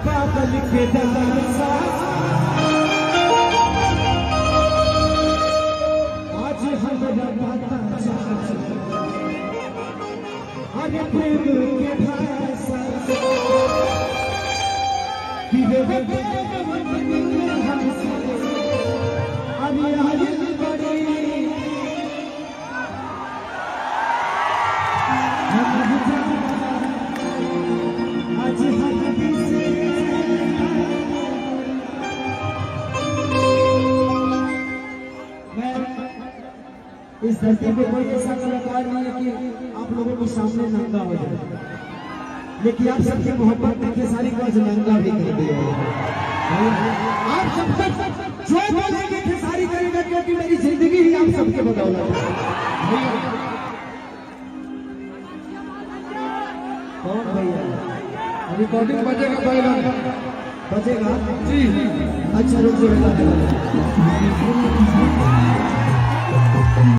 पागल के दासा आज हमरा पता चला अरे प्रेम के भाषा कि रे हमसे अरे आज बड़ी आज इस धरती पे कोई ऐसा कलाकार नहीं है कि आप लोगों के सामने नंगा हो जाए, लेकिन आप सबके मोहब्बत में खेसारी को आज नंगा भी कर दिया। आप सब तक जो बोलेंगे खेसारी करेगा, क्योंकि मेरी जिंदगी ही आप सबके बदौलत है। कौन भैया रिकॉर्डिंग बजेगा? पहले बजेगा जी। अच्छा रुक जाओ।